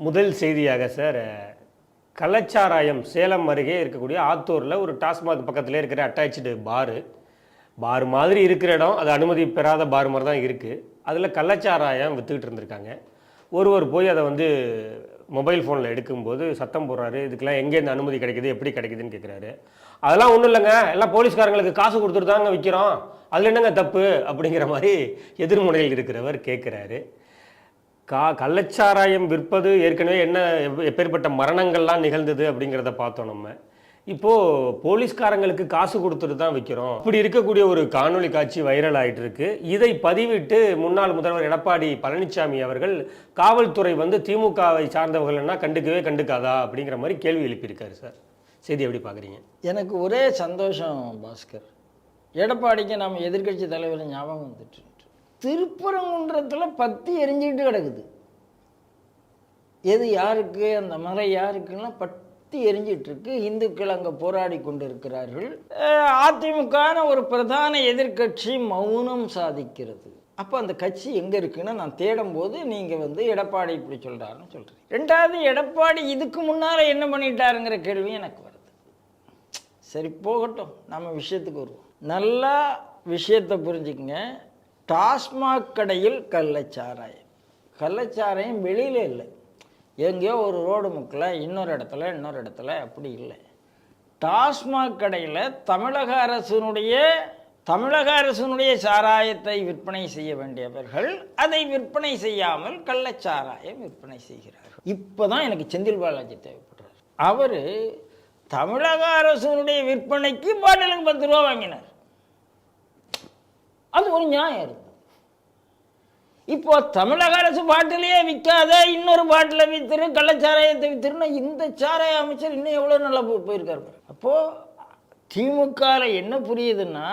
முதல் செய்தியாக சார், கள்ளச்சாராயம் சேலம் அருகே இருக்கக்கூடிய ஆத்தூரில் ஒரு டாஸ்மாக் பக்கத்தில் இருக்கிற அட்டாச்சு பார் மாதிரி இருக்கிற இடம். அது அனுமதி பெறாத பார் மாதிரி தான் இருக்குது. அதில் கள்ளச்சாராயம் விற்றுக்கிட்டு இருந்திருக்காங்க. ஒருவர் போய் அதை மொபைல் ஃபோனில் எடுக்கும்போது சத்தம் போடுறாரு, இதுக்கெல்லாம் எங்கேருந்து அனுமதி கிடைக்குது, எப்படி கிடைக்குதுன்னு கேட்குறாரு. அதெல்லாம் ஒன்றும் இல்லைங்க, எல்லாம் போலீஸ்காரங்களுக்கு காசு கொடுத்துட்டு தாங்க விற்கிறோம், அதில் என்னங்க தப்பு அப்படிங்கிற மாதிரி எதிர்முனையில் இருக்கிறவர் கேட்குறாரு. கள்ளச்சாராயம் விற்பது ஏற்கனவே எப்பேற்பட்ட மரணங்கள்லாம் நிகழ்ந்தது அப்படிங்கிறத பார்த்தோம். நம்ம இப்போது போலீஸ்காரங்களுக்கு காசு கொடுத்துட்டு தான் விற்கிறோம், இப்படி இருக்கக்கூடிய ஒரு காணொலி காட்சி வைரல் ஆகிட்டு இருக்கு. இதை பதிவிட்டு முன்னாள் முதல்வர் எடப்பாடி பழனிசாமி அவர்கள் காவல்துறை திமுகவை சார்ந்தவர்கள்னா கண்டுக்காதா அப்படிங்கிற மாதிரி கேள்வி எழுப்பியிருக்காரு. சார், செய்தி எப்படி பார்க்குறீங்க? எனக்கு ஒரே சந்தோஷம் பாஸ்கர், எடப்பாடிக்கு நம்ம எதிர்கட்சி தலைவர் ஞாபகம் வந்துட்டு. திருப்பரங்குன்றத்தில் பத்தி எரிஞ்சிக்கிட்டு கிடக்குது. எது யாருக்கு, அந்த மலை யாருக்குன்னா பத்தி எரிஞ்சிட்டு இருக்கு. இந்துக்கள் அங்கே போராடி கொண்டு இருக்கிறார்கள். அதிமுக ஒரு பிரதான எதிர்கட்சி மௌனம் சாதிக்கிறது. அப்போ அந்த கட்சி எங்கே இருக்குன்னு நான் தேடும் போது நீங்கள் எடப்பாடி இப்படி சொல்கிறாருன்னு சொல்கிறீங்க. ரெண்டாவது, எடப்பாடி இதுக்கு முன்னால் என்ன பண்ணிட்டாருங்கிற கேள்வி எனக்கு வருது. சரி, போகட்டும், நம்ம விஷயத்துக்கு வருவோம். நல்லா விஷயத்தை புரிஞ்சுக்குங்க. டாஸ்மாக் கடையில் கள்ளச்சாராயம் வெளியில் இல்லை, எங்கேயோ ஒரு ரோடு முக்கில் இன்னொரு இடத்துல அப்படி இல்லை. டாஸ்மாக் கடையில் தமிழக அரசினுடைய சாராயத்தை விற்பனை செய்ய வேண்டியவர்கள் அதை விற்பனை செய்யாமல் கள்ளச்சாராயம் விற்பனை செய்கிறார்கள். இப்போ தான் எனக்கு செந்தில் பாலாஜி தேவைப்படுறார். அவர் தமிழக அரசினுடைய விற்பனைக்கு பாட்டிலுக்கு 10 ரூபா வாங்கினார். அது ஒரு நியாயம் இருக்கு. இப்போ தமிழக அரசு பாட்டிலேயே விற்காத இன்னொரு பாட்டில் வித்துரு, கள்ளச்சாராயத்தை வித்துருன்னா இந்த சாராய அமைச்சர் இன்னும் எவ்வளோ நல்லா போயிருக்காரு. அப்போது திமுகவில் என்ன புரியுதுன்னா,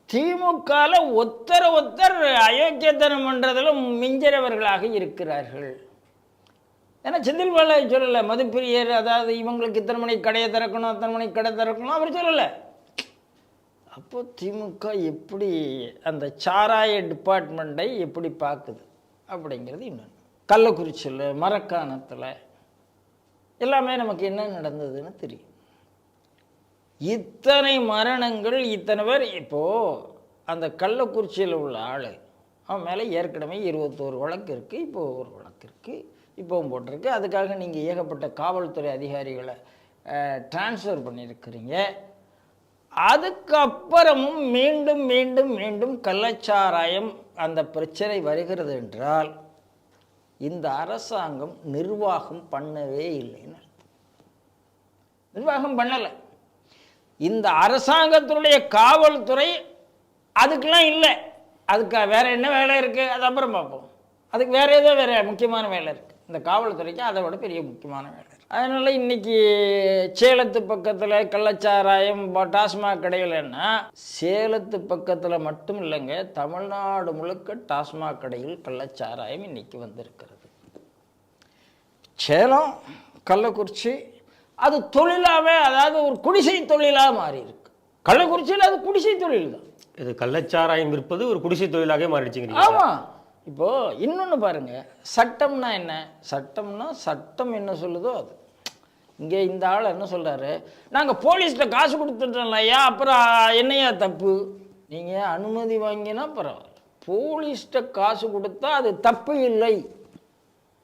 திமுகவில் ஒருத்தர் அயோக்கியத்தனம் பண்ணுறதுல மிஞ்சறவர்களாக இருக்கிறார்கள். ஏன்னா செந்தில் பாலாஜி சொல்லலை மதுப்பிரியர், அதாவது இவங்களுக்கு இத்தனை மணிக்கு கடையை திறக்கணும், அத்தனை மணிக்கு கடை திறக்கணும் அவர் சொல்லலை. அப்போ திமுக எப்படி அந்த சாராய டிபார்ட்மெண்ட்டை எப்படி பார்க்குது அப்படிங்கிறது இன்னொன்று. கள்ளக்குறிச்சியில், மரக்காணத்தில் எல்லாமே நமக்கு என்ன நடந்ததுன்னு தெரியும். இத்தனை மரணங்கள், இத்தனை பேர். இப்போது அந்த கள்ளக்குறிச்சியில் உள்ள ஆள், அவன் மேலே ஏற்கனவே 21 வழக்கு இருக்குது, இப்போது ஒரு வழக்கு இருக்குது, இப்போவும் போட்டிருக்கு. அதுக்காக நீங்கள் ஏகப்பட்ட காவல்துறை அதிகாரிகளை டிரான்ஸ்ஃபர் பண்ணியிருக்கிறீங்க. அதுக்கப்புறமும் மீண்டும் மீண்டும் மீண்டும் கள்ளச்சாராயம் அந்த பிரச்சனை வருகிறது என்றால் இந்த அரசாங்கம் நிர்வாகம் பண்ணவே இல்லைன்னு அர்த்தம். நிர்வாகம் பண்ணலை. இந்த அரசாங்கத்தினுடைய காவல்துறை அதுக்கெல்லாம் இல்லை. அதுக்கு வேற என்ன வேலை இருக்குது, அது அப்புறம் பார்ப்போம். அதுக்கு வேற முக்கியமான வேலை இருக்குது. இந்த காவல்துறைக்கு அதை விட பெரிய முக்கியமான வேலை. அதனால் இன்றைக்கி சேலத்து பக்கத்தில் கள்ளச்சாராயம் டாஸ்மாக் கடைகள்னா, சேலத்து பக்கத்தில் மட்டும் இல்லைங்க, தமிழ்நாடு முழுக்க டாஸ்மாக் கடையில் கள்ளச்சாராயம் இன்றைக்கி வந்திருக்கிறது. சேலம், கள்ளக்குறிச்சி அது தொழிலாகவே, அதாவது ஒரு குடிசை தொழிலாக மாறி இருக்கு. கள்ளக்குறிச்சியில் அது குடிசை தொழில் தான். இது கள்ளச்சாராயம் விற்பது ஒரு குடிசை தொழிலாகவே மாறிடுச்சுங்க. ஆமாம். இப்போது இன்னொன்று பாருங்கள், சட்டம்னா என்ன? சட்டம் என்ன சொல்லுதோ அது. இங்கே இந்த ஆள் என்ன சொல்கிறாரு, நாங்கள் போலீஸ்கிட்ட காசு கொடுத்துட்டோம்ல ஐயா, அப்புறம் என்னையா தப்பு? நீங்கள் அனுமதி வாங்கினா பரவாயில்ல, போலீஸ்கிட்ட காசு கொடுத்தா அது தப்பு இல்லை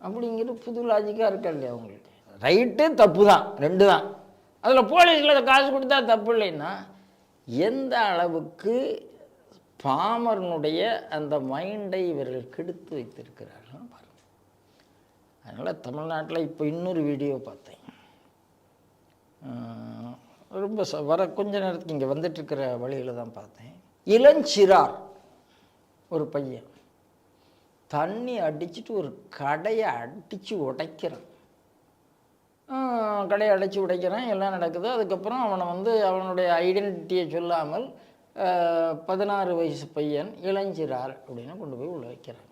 அப்படிங்கிற புது லாஜிக்காக இருக்கா இல்லையா உங்களுக்கு? ரைட்டு தப்பு தான், 2 தான். அதில் போலீஸில் காசு கொடுத்தா தப்பு இல்லைன்னா எந்த அளவுக்கு பாமரனுடைய அந்த மைண்டை இவர்கள் கெடுத்து வைத்திருக்கிறார்கள் பாருங்கள். அதனால் தமிழ்நாட்டில் இப்போ இன்னொரு வீடியோ பார்த்தேன், ரொம்ப கொஞ்ச நேரத்துக்கு இங்கே வந்துட்டுருக்கிற வழியில் தான் பார்த்தேன். இளஞ்சிறார் ஒரு பையன் தண்ணி அடிச்சுட்டு ஒரு கடையை அடித்து உடைக்கிறான். கடையை அடைச்சி உடைக்கிறான், எல்லாம் நடக்குது. அதுக்கப்புறம் அவனை அவனுடைய ஐடென்டிட்டியை சொல்லாமல் 16 வயசு பையன் இளஞ்சிறார் அப்படின்னு கொண்டு போய் உள்ள வைக்கிறாங்க.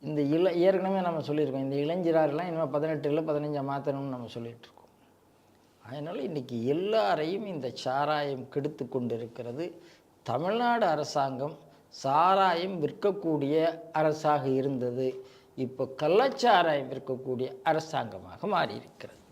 இந்த ஏற்கனவே நம்ம சொல்லியிருக்கோம், இந்த இளஞ்சிறாரெலாம் இனிமேல் 18 இல்லை 15 மாற்றணும்னு நம்ம சொல்லிகிட்ருக்கோம். அதனால் இன்றைக்கி எல்லாரையும் இந்த சாராயம் கெடுத்து கொண்டு இருக்கிறது. தமிழ்நாடு அரசாங்கம் சாராயம் விற்கக்கூடிய அரசாக இருந்தது. இப்போ கள்ளச்சாராயம் இருக்கக்கூடிய அரசாங்கமாக மாறி இருக்கிறது.